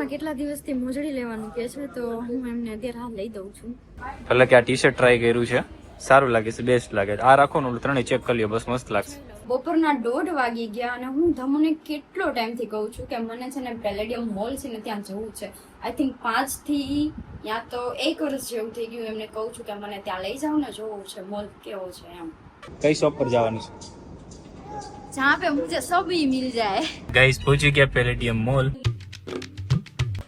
મામા કેટલા દિવસથી મોજડી લેવાનું કહે છે તો હું એમને અત્યારે હાલ લઈ દઉં છું. એટલે કે આ ટી શર્ટ ટ્રાય કર્યું છે, સારું લાગે છે, બેસ્ટ લાગે છે. આ રાખો ને, ત્રણેય ચેક કરી લ્યો, બસ મસ્ત લાગશે. બપોરના 1:30 વાગી ગયા અને હું ધમને કેટલો ટાઈમથી કહું છું કે મને છે ને પેલેડિયમ મોલ છે ને ત્યાં જવું છે. આઈ થિંક 5 થી યા તો 1 વર્ષ જેવું થઈ ગયું એમને કહું છું કે મને ત્યાં લઈ જાવ ને, જોવું છે મોલ કેવો છે એમ. કઈ શોપ પર જવાનું છે? જहाँ पे मुझे सब ही मिल जाए. ગાઈસ પહોંચી ગયા પેલેડિયમ મોલ.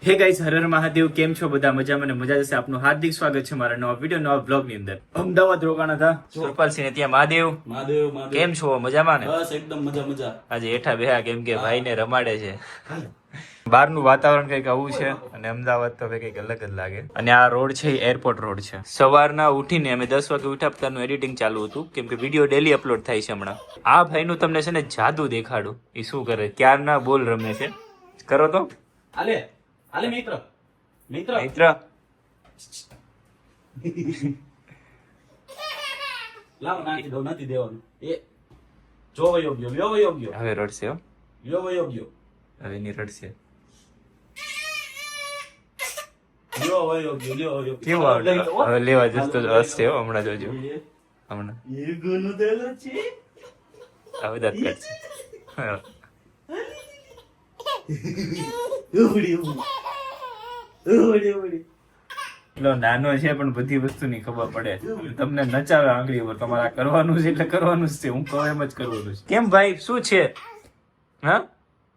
હે ગાઈસ, હર હર મહાદેવ. કેમ છો બધા? મજામાં ને મજા જશે. આપનું હાર્દિક સ્વાગત છે મારા નવા વિડીયો, નવા બ્લોગ ની અંદર. અમદાવાદ રોકાણા હતા સુરપાલસિંહ ને ત્યાં. મહાદેવ કેમ છો? મજામાં ને? બસ એકદમ મજા. આજે હેઠા બેહા કેમ કે ભાઈ ને રમાડે છે. બહારનું વાતાવરણ કઈક આવું છે અને અમદાવાદ તો કઈક અલગ જ લાગે. અને આ રોડ છે એ એરપોર્ટ રોડ છે. સવારના ઉઠીને અમે 10 વાગે ઉઠ્યા પતાનું એડિટિંગ ચાલુ હતું કેમ કે વિડીયો ડેલી અપલોડ થાય છે હમણાં. આ ભાઈનું તમને છે ને જાદુ દેખાડું. એ શું કરે, ક્યારના બોલ રમે છે. કરો તો આલે મિત્ર લાવ નથી દેવાનું. એ જો યોગ્ય હવે રડશે હો. યોગ્ય હવે ની રડશે. કેવું આવડે? હવે લેવા જતો હસશે હો. હમણાં જોજો, હમણાં હવે દાંત કાઢશે. એટલો નાનો છે પણ બધી વસ્તુની ખબર પડે. તમને નચાવે આંગળી ઉપર. તમારે કરવાનું છે એટલે કરવાનું જ છે. હું કહું એમ જ કરવાનું છે. કેમ ભાઈ, શું છે? હા,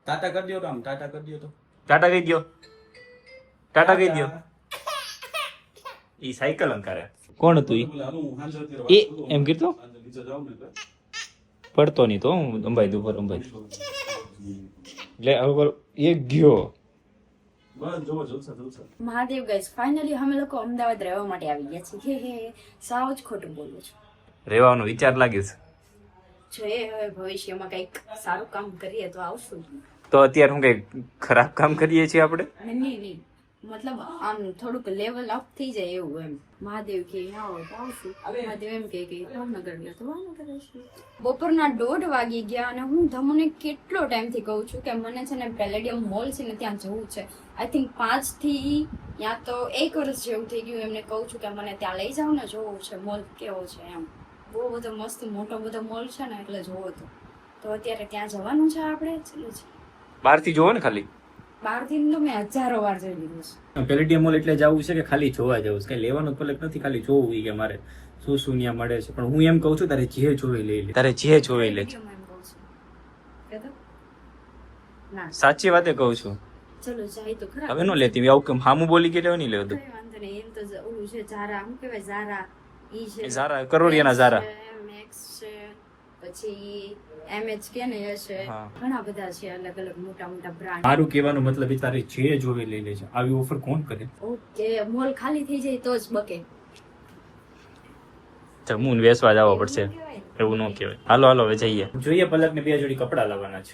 ટાટા કરી દો. ટાટા કરી દો. ટાટા કહી દો. ટાટા કહી દો. ઈ સાયકલ અંકારે. કોણ હતું ઈ? એમ કીધું પડતો નહીં તો હું અંબાઈ દઉં પર અંબાઈ. એટલે હવે એક ગયો. મહાદેવ ગાઈસ, ફાઇનલી અમે લોકો અમદાવાદ રહેવા માટે આવી ગયા છીએ. હે સાવ જ ખોટું બોલું છું. રહેવાનો વિચાર લાગે છે. જોઈએ હવે ભવિષ્યમાં કંઈક સારું કામ કરીએ તો આવશું. તો અત્યારે હું કઈ ખરાબ કામ કરીએ છીએ આપણે? નહીં, મતલબ આમ થોડુંક લેવલ અપ થઈ જાય એવું એમ. મહાદેવ કે આવો તો આવશું. મહાદેવ એમ કે ભાવનગર ગયો તો ભાવનગર આવીશું. બપોરના 1:30 વાગી ગયા અને હું ધમને કેટલો ટાઈમથી કહું છું કે મને છે ને પેલેડિયમ મોલ છે ને ત્યાં જવું છે. આઈ થિંક 5 થી યા તો 1 વર્ષ જેવું થઈ ગયું એમને કહું છું કે મને ત્યાં લઈ જાવ ને, જોવું છે મોલ કેવો છે એમ. બહુ બધો મસ્ત મોટો બધો મોલ છે ને એટલે જોવો તો અત્યારે ત્યાં જવાનું છે આપણે. ચલો છે બહારથી જોવો ને, ખાલી બહારથી તો મેં હજારો વાર જોઈ લીધું છે. પેલેડિયમ મોલ એટલે જવું છે કે ખાલી જોવા જવું છે? કઈ લેવાનું પલક નથી, ખાલી જોવું કે મારે શું શું ત્યાં મળે છે. પણ હું એમ કહું છું તારે જે જોઈ લઈ લે. તારે જે જોઈ લે. સાચી વાતે કહું છું. ચલો જાય તો ખરા. હવે નો લેતી આવું કેમ હામું બોલી કે લેવા નહીં લેવું. કઈ વાંધો નહીં. એમ તો ઓલું છે ઝારા, શું કહેવાય, ઝારા ઈ છે, ઝારા કરોડિયાના ઝારા, મેક્સ છે, પછી એમએચ કે ને એ છે, ઘણા બધા છે અલગ અલગ મોટા મોટા બ્રાન્ડ. મારું કહેવાનો મતલબ એ તારે જે જોવે લઈ લે છે. આવી ઓફર કોણ કરે? ઓકે, મોલ ખાલી થઈ જાય તો જ બકે. જમૂન વેસવા જવો પડશે, એવું ન કહેવાય. હાલો હવે જઈએ. જોઈએ પલકને 2 જોડી કપડા લાવવાના છે.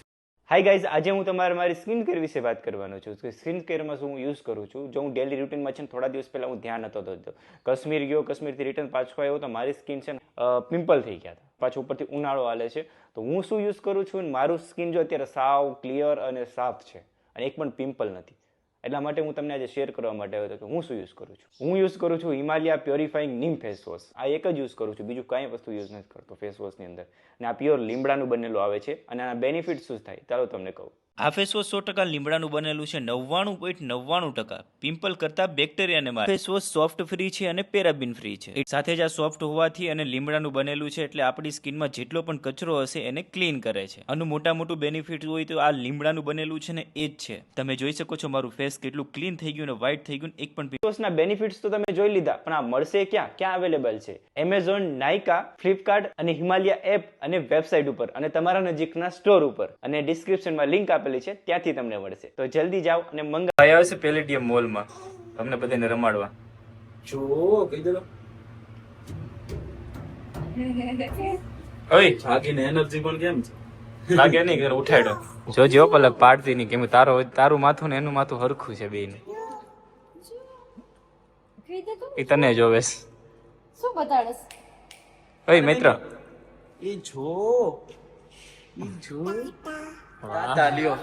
હાય ગાઈઝ, આજે હું તમારે મારી સ્કિન કેર વિશે વાત કરવાનો છું. સ્કિન કેરમાં શું હું યુઝ કરું છું. જો હું ડેલી રૂટીનમાં છે ને થોડા દિવસ પહેલા હું ધ્યાન નતો દેતો. કાશ્મીર ગયો, કાશ્મીરથી રિટર્ન પાછો આવ્યો તો મારી સ્કિન છે ને પિમ્પલ થઈ ગયા હતા. પાછું ઉપરથી ઉનાળો હાલે છે તો હું શું યુઝ કરું છું, મારું સ્કિન જો અત્યારે સાવ ક્લિયર અને સાફ છે અને એક પણ પિમ્પલ નથી. એટલા માટે હું તમને આજે શેર કરવા માટે આવ્યો હતો કે હું શું યુઝ કરું છું. હું યુઝ કરું છું હિમાલયા પ્યોરિફાઈંગ નીમ ફેસ વોશ. આ એક જ યુઝ કરું છું, બીજું કાંઈ વસ્તુ યુઝ નથી કરતો ફેસ વોશની અંદર. અને આ પ્યોર લીમડાનું બનેલું આવે છે અને આના બેનિફિટ શું થાય ચાલો તમને કહું. આ ફેસ વોશ 100% લીમડાનું બનેલું છે. 99.99% પિમ્પલ કરતા બેક્ટેરિયાને મારે. ફેસ વોશ સોફ્ટ ફ્રી છે અને પેરાબિન ફ્રી છે. સાથે જ આ સોફ્ટ હોવાથી અને લીમડાનું બનેલું છે એટલે આપણી સ્કિનમાં જેટલો પણ કચરો હશે એને ક્લીન કરે છે. આનું મોટું બેનિફિટ હોય તો આ લીમડાનું બનેલું છે ને એ જ છે. તમે જોઈ શકો છો મારું ફેસ કેટલું ક્લીન થઈ ગયું અને વ્હાઇટ થઈ ગયું. એક પણ ફેસ વોશના બેનિફિટ્સ તો તમે જોઈ લીધા, પણ આ મળશે ક્યાં અવેલેબલ છે? એમેઝોન, નાઇકા, ફ્લિપકાર્ટ અને હિમાલયા એપ અને વેબસાઇટ ઉપર અને તમારા નજીકના સ્ટોર ઉપર અને ડિસ્ક્રિપ્શનમાં લિંક આપેલી છે, ત્યાંથી તમને મળશે. તો જલ્દી જાઓ અને મંગાવો. આવ્યા છે પેલેડિયમ મોલમાં તમને બધાને રમાડવા. જો કહી દો. ઓય જાગીને એનર્જી પણ કેમ છે? લાગે નહીં કે ઉઠાડો. જોજો પલક પાડતી નહીં કેમ તારું માથું ને એનું માથું હરખું છે બેયને. એ તને જોવે છે. શું બતાડસ? ઓય મિત્ર, એ જો ટાટા લ્યો.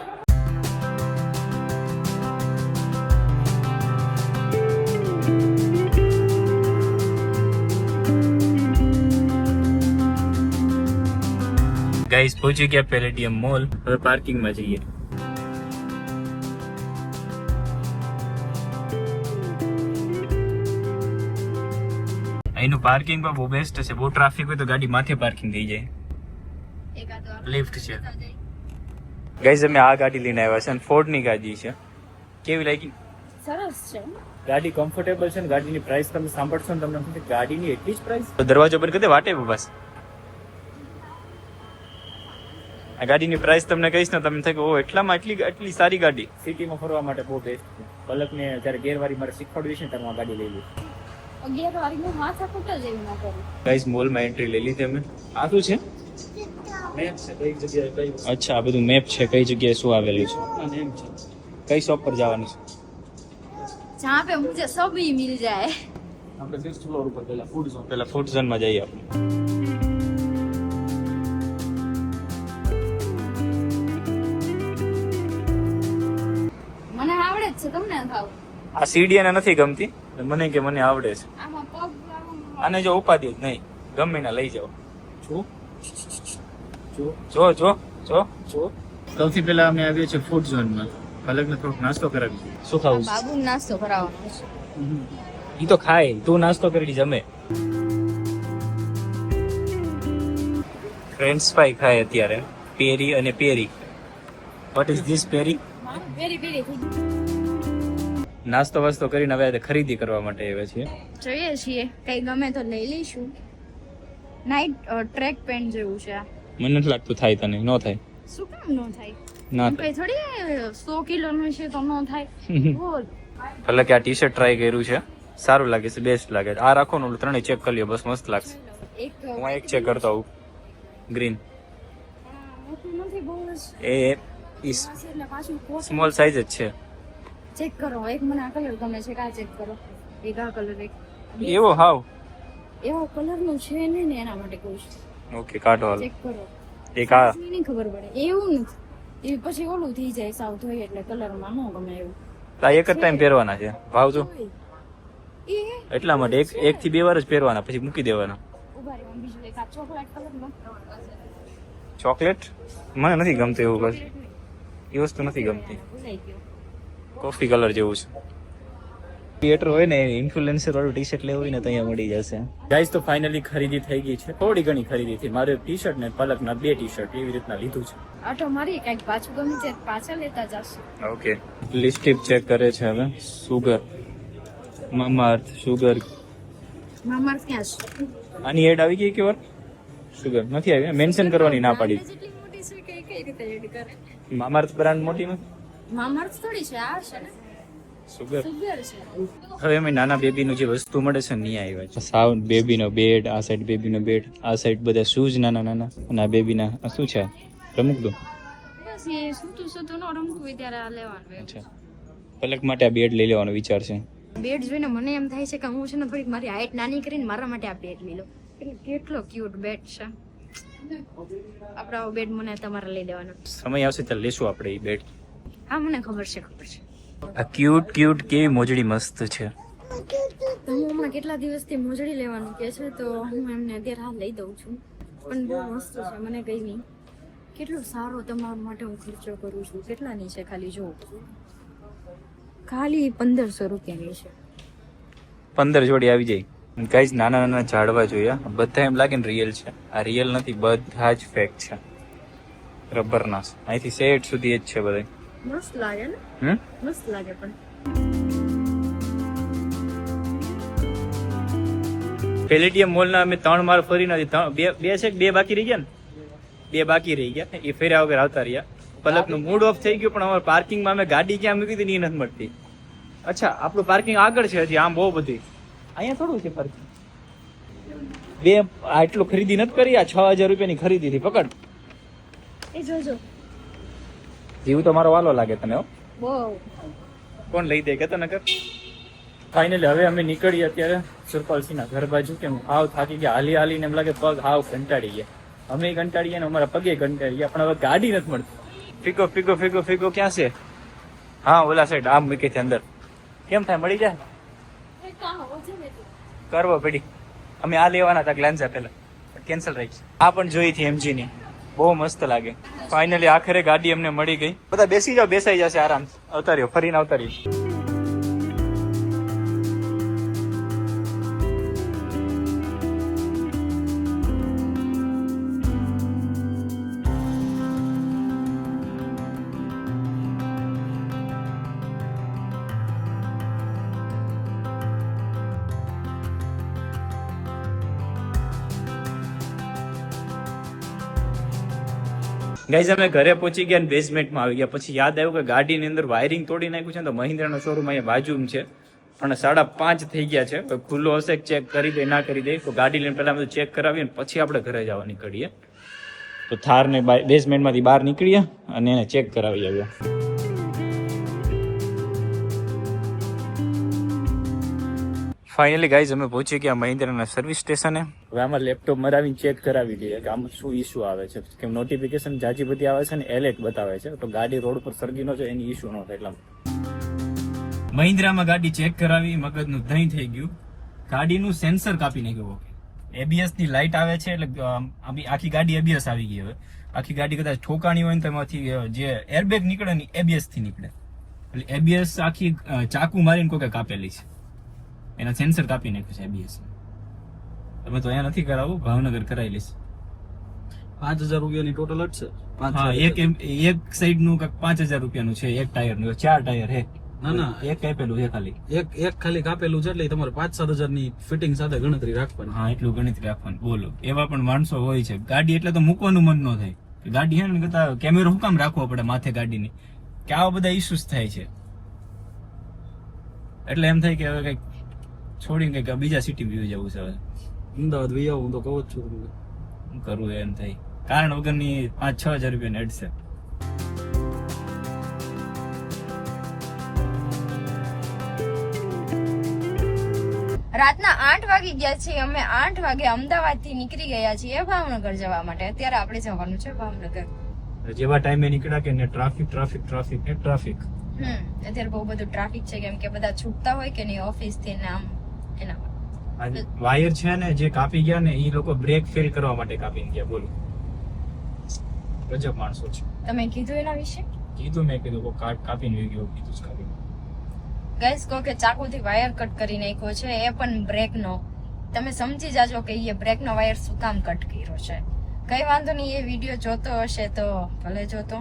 ગાઈસ પહોંચી ગયા પેલેડિયમ મોલ. હવે પાર્કિંગમાં જઈએ. અહીંનું પાર્કિંગ પણ બહુ બેસ્ટ છે. બહુ ટ્રાફિક હોય તો ગાડી માથે પાર્કિંગ થઈ જાય. લિફ્ટ છે. ગાઈસ અમે આ ગાડી લઈને આવ્યા છે અને ફોર્ડ ની ગાડી છે. કેવી લાગી? સરસ છે. ગાડી કમ્ફર્ટેબલ છે ને ગાડીની પ્રાઇસ તમે સાંભળશો ને તમને થશે ગાડીની એટલી જ પ્રાઇસ. તો દરવાજો બંધ કરી દે વાટે બસ. આ ગાડીની પ્રાઇસ તમને કહીશ ને તમે થાય કે ઓ એટલામાં આટલી સારી ગાડી. સિટીમાં ફરવા માટે બહુ બેસ્ટ છે. પલકને જ્યારે ગેરવારી મારે શીખવાડવી છે ને ત્યારે હું આ ગાડી લઈ લઈશ. ગેરવારીનું માથા કૂટા જેવું ના કરું. ગાઈસ મોલમાં એન્ટ્રી લઈ લીધી અમે. આ શું છે? મેપ છે કઈ જગ્યાએ કઈ વસ્તુ. અચ્છા આ બધું મેપ છે કઈ જગ્યાએ શું આવેલું છે. આ નેમ છે. કઈ શોપ પર જવાનું છે? જहाँ पे मुझे सब ही मिल जाए. આપણે 6th ફ્લોર ઉપર પહેલા ફૂડ ઝોન. પેલા ફૂડ ઝોનમાં જઈએ આપણે. મને આવડે જ છે તમને ખાવ. આ સીડી એને નથી ગમતી મને કે મને આવડે છે. આમાં પગ આને જો ઉપાધિ જ નહીં ગમે ના લઈ જાઓ. જો જો જો જો જો સૌથી પહેલા અમે આવ્યા છે ફૂડ ઝોનમાં. પલકને થોડોક નાસ્તો કરાવી. શું ખાવું છે? બાબુ નાસ્તો કરાવવાનો છે. ઈ તો ખાય તું નાસ્તો કરી જમે. ફ્રેન્ચ ફ્રાઈ ખાય અત્યારે પેરી અને પેરી. વોટ ઇઝ ધીસ પેરી? વેરી વેરી નાસ્તો વાસ્તો કરીને હવે ખરીદી કરવા માટે આવ્યા છીએ. જોઈએ છીએ કઈ ગમે તો લઈ લઈશું. નાઇટ ટ્રેક પેન્ટ જેવું છે આ. મને નથી લાગતું થાય તને ન થાય. શું કામ ન થાય? ના કઈ થોડી 100 કિલોનું છે તો ન થાય. બોલ. ભલે કે આ ટી શર્ટ ટ્રાય કર્યું છે સારું લાગે છે બેસ્ટ લાગે છે. આ રાખો ને ઓલું ત્રણેય ચેક કરી લ્યો બસ મસ્ત લાગશે. એક હું એક ચેક કરતો આવું ગ્રીન મોટું નથી બહુ જ. એ ઈસ એટલે પાછું કોટ સ્મોલ સાઈઝ જ છે. ચેક કરો. એક મને આ કલર ગમે છે કા ચેક કરો. એક આ કલર એક એવો હાવ એવો કલર નું છે ને એના માટે કહું છું. ઓકે કાઢો હાલ. ચેક કરો. એક આ મને નહીં ખબર પડે એવું નથી. એ પછી ઓલું થઈ જાય સાવ ધોઈ એટલે કલરમાં ન ગમે એવું. આ એક જ ટાઈમ પહેરવાના છે ભાવ જો એ એટલા માટે એક થી બે વાર જ પહેરવાના પછી મૂકી દેવાના. ઉભા રહ્યો બીજું એક આ ચોકલેટ કલર માં ચોકલેટ મને નથી ગમતું એવું બસ એ વસ્તુ નથી ગમતી. ભૂલાઈ ગયો. કોફી કલર જેવું છે. ક્રિએટર હોય ને ઇન્ફ્લુએન્સર વાળું ટી શર્ટ લેવું હોય ને તો અહીંયા મળી જશે. ગાઈસ તો ફાઇનલી ખરીદી થઈ ગઈ છે. થોડી ઘણી ખરીદી થઈ. મારે ટી શર્ટ ને પલકના 2 ટી શર્ટ એવી રીતના લીધું છે. આટો મારી કઈક પાછું ગમે છે પાછા લેતા જશું. ઓકે લિપસ્ટિક ચેક કરે છે હવે. સુગર મામાઅર્થ સુગર મામાર ક્યાં છે? આની એડ આવી ગઈ કે વાર સુગર નથી આવી. મેન્શન કરવાની ના પાડી. જેટલી મોટી છે કે કઈ રીતે એડ કરે? મામાઅર્થ બ્રાન્ડ મોટી નથી. મામાર થોડી છે આ છે ને સુગર સુગર છે. હવે અમે નાના બેબીનું જે વસ્તુ મળે છે નહીં આવ્યા છે. સાવ બેબીનો બેડ આ સાઈડ બેબીનો બેડ આ સાઈડ બધા શૂઝ નાના નાના અને આ બેબીના આ શું છે રમુક દો. બસ એ સૂતું સૂતું નો રમવું હોય ત્યારે આ લેવાનું. અચ્છા પલક માટે આ બેડ લઈ લેવાનો વિચાર છે. બેડ જોઈને મને એમ થાય છે કે હું છે ને થોડીક મારી હાઈટ નાની કરીને મારા માટે આ બેડ લઈ લો. એટલે કેટલો ક્યુટ બેડ છે. આપણે આવો બેડ મને તમારે લઈ દેવાનો. સમય આવશે ત્યારે લેશું આપણે એ બેડ. હા મને ખબર છે ખબર છે. આ ક્યુટ ક્યુટ કેવી મોજડી મસ્ત છે. તો હું હમણાં કેટલા દિવસથી મોજડી લેવાનું કે છે તો હું એમને અત્યારે હાલ લઈ દઉં છું. પણ બહુ મસ્ત છે મને ગમી. કેટલો સારો તમારા માટે હું ખર્ચો કરું છું. કેટલાની છે ખાલી જો ખાલી 1500 રૂપિયાની છે. 15 જોડી આવી જાય. ગાઈઝ નાના નાના ઝાડવા જોયા બધા એમ લાગે ને રિયલ છે. આ રિયલ નથી બધા જ ફેક છે. રબરના છે. અહીંથી સેટ સુધી જ છે બધા. મસ્ત લાગે ને? મસ્ત લાગે પણ પેલેડિયમ મોલના અમે 3 માળ ફરી નથી. બે છે કે 2 બાકી રહી ગયા ને 2 બાકી રહી ગયા એ ફેર્યા વગર આવતા રહ્યા. પલકનું મૂડ ઓફ થઈ ગયું પણ અમારે પાર્કિંગમાં અમે ગાડી ક્યાં મૂકી હતી એ નથી મળતી. અચ્છા આપણું પાર્કિંગ આગળ છે હજી આમ બહુ બધી. અહીંયા થોડું છે પાર્કિંગ. આટલું ખરીદી નથી કરી. આ 6000 રૂપિયાની ખરીદી હતી. પકડ એ જોજો જીવ તો મારો વાલો લાગે તને. બહુ કોણ લઈ દે કેતો નકર. ફાઇનલી હવે અમે નીકળીએ અત્યારે સુરપાલસિંહના ઘર બાજુ. કેમ હાવ થાકી ગયા હાલી હાલીને એમ લાગે પગ હાવ કંટાળી ગયા. અમે કંટાળી ગયા ને અમારા પગે કંટાળી ગયા પણ હવે ગાડી નથી મળતી. ફીકો ફીકો ફીકો ફીકો ક્યાં છે? હા ઓલા સાઈડ આમ મૂકી છે અંદર. કેમ થાય મળી જાય? કરવો પડી. અમે આ લેવાના હતા ગ્લાન્ઝા પહેલા કેન્સલ રહી. આ પણ જોઈ હતી એમજી ની બહુ મસ્ત લાગે. ફાઇનલી આખરે ગાડી અમને મળી ગઈ. બધા બેસી જાઓ, બેસાઈ જશે આરામ. અવતાર્યો, ફરીને અવતાર્યો. ગાઈઝ અમે ઘરે પહોંચી ગયા અને બેઝમેન્ટમાં આવી ગયા. પછી યાદ આવ્યું કે ગાડીની અંદર વાયરિંગ તોડી નાખ્યું છે, તો મહિન્દ્રાનો શોરૂમ અહીંયા બાજુમાં છે, પણ 5:30 થઈ ગયા છે. તો ખુલ્લો હશે, ચેક કરી દે ના કરી દે. તો ગાડી લઈને પહેલા બધું ચેક કરાવીએ ને પછી આપણે ઘરે જવા નીકળીએ. તો થારને બેઝમેન્ટમાંથી બહાર નીકળીએ અને એને ચેક કરાવી આવ્યા. ફાઇનલી ગાઈઝ અમે પહોંચી ગયા મહિન્દ્રાના સર્વિસ સ્ટેશને. હવે આમાં લેપટોપ મરાવીને ચેક કરાવી દઈએ કે આમાં શું ઇસ્યુ આવે છે. કેમ નોટિફિકેશન જાજી બધી આવે છે ને એલર્ટ બતાવે છે, તો ગાડી રોડ પર સળગી ન જાય એની ઇસ્યુ ન થાય એટલા. મહિન્દ્રામાં ગાડી ચેક કરાવી, મગજનું દહીં થઈ ગયું. ગાડીનું સેન્સર કાપી નાખ્યું. એબીએસ ની લાઇટ આવે છે, એટલે આખી ગાડી એબીએસ આવી ગઈ. હવે આખી ગાડી કદાચ ઠોકાણી હોય ને તેમાંથી જે એરબેગ નીકળે ને એબીએસ થી નીકળે. એટલે એબીએસ આખી ચાકુ મારીને કોઈ કાપેલી છે, એના સેન્સર કાપી નાખ્યું છે એબીએસ. તમે તો અહીંયા નથી કરાવું, ભાવનગર કરાવી લઈશ. 5,000 રૂપિયાની ટોટલ જ છે. હા, એક સાઈડ નું 5,000 રૂપિયાનું છે, એક ટાયર નું. 4 ટાયર હે. ના એક કાપેલું છે ખાલી. એક ખાલી કાપેલું છે, એટલે તમારે 5-7 હજાર ની ફિટિંગ સાથે ગણતરી રાખવાની. હા, એટલું ગણતરી રાખવાની. બોલો, એવા પણ માણસો હોય છે. ગાડી એટલે તો મૂકવાનું મન ન થાય. ગાડી હે ને કરતા કેમેરો શું કામ રાખવો પડે માથે ગાડીની, કે આવા બધા ઇસ્યુઝ થાય છે. એટલે એમ થાય કે હવે કઈક છોડીને કઈક બીજા સિટી વ્યૂ જવું છે. હવે અમદાવાદ વહી આવું તો કહું જ છું. શું કરવું એમ થાય. કારણ વગરની 5-6 હજાર રૂપિયા એડ છે. રાતના 8 વાગી ગયા છે. અમે 8 વાગે અમદાવાદ થી નીકળી ગયા છીએ ભાવનગર જવા માટે. અત્યારે આપણે જવાનું છે ભાવનગર. જેવા ટાઈમે નીકળ્યા કે ટ્રાફિક. અત્યારે બહુ બધું ટ્રાફિક છે, કેમ કે બધા છૂટતા હોય કે નહીં ઓફિસ થી ને આમ એના. વાયર છે ને જે કાપી ગયા ને, એ લોકો બ્રેક ફેલ કરવા માટે કાપીને ગયા. બોલો, ગજબ માણસો છે. તમે કીધું એના વિશે? કીધું, મેં કીધું કાપીને ગયો, કીધું જ કાપીને. ગાઈસ કહો કે ચાકુથી વાયર કટ કરી નાખ્યો છે, એ પણ બ્રેક નો. તમે સમજી જાજો કે એ બ્રેક નો વાયર શું કામ કટ કર્યો છે. કઈ વાંધો નહીં, એ વિડીયો જોતો હશે તો ભલે જોતો.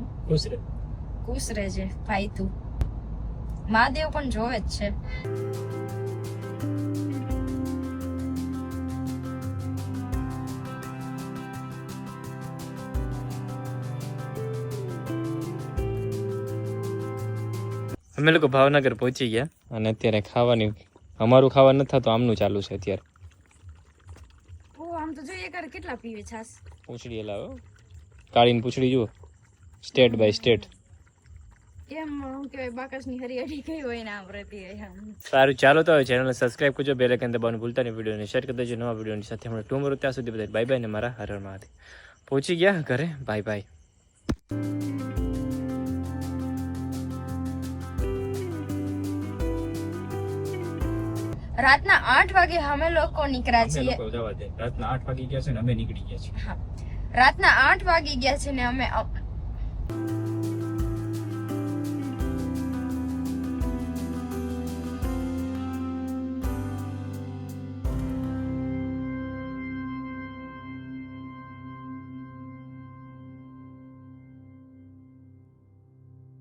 ખુશ રહેજે ભાઈ તું. મહાદેવ પણ જોવે જ છે. અમે લોકો ભાવનગર પહોંચી ગયા અને અત્યારે ખાવાની, અમારું ખાવા નથી થતું, આમનું ચાલુ છે અત્યારે. આમ તો જોઈએ કર કેટલા પીવે છાસ. પૂંછડી લાવો, કાળીની પૂંછડી જુઓ, સ્ટેટ બાય સ્ટેટ. એમ હું કહેવાય બાકસની હરિયાળી કઈ હોય ને આમ રહેતી હોય. સારું, ચાલો તો ચેનલને સબસ્ક્રાઇબ કરજો, બેલ આઇકન દબાવવાનું ભૂલતા નહીં. વિડીયોને શેર કરી દેજો. નવા વિડીયોની સાથે હમણાં ટુમોરો. ત્યાં સુધી બધા બાય બાય ને મારા હર હર મહાદેવ. પહોંચી ગયા ઘરે, બાય બાય. રાતના 8 વાગે અમે લોકો નીકળ્યા છીએ. રાતના 8 વાગી ગયા છે ને અમે નીકળી ગયા છીએ. રાતના 8 વાગી ગયા છે ને અમે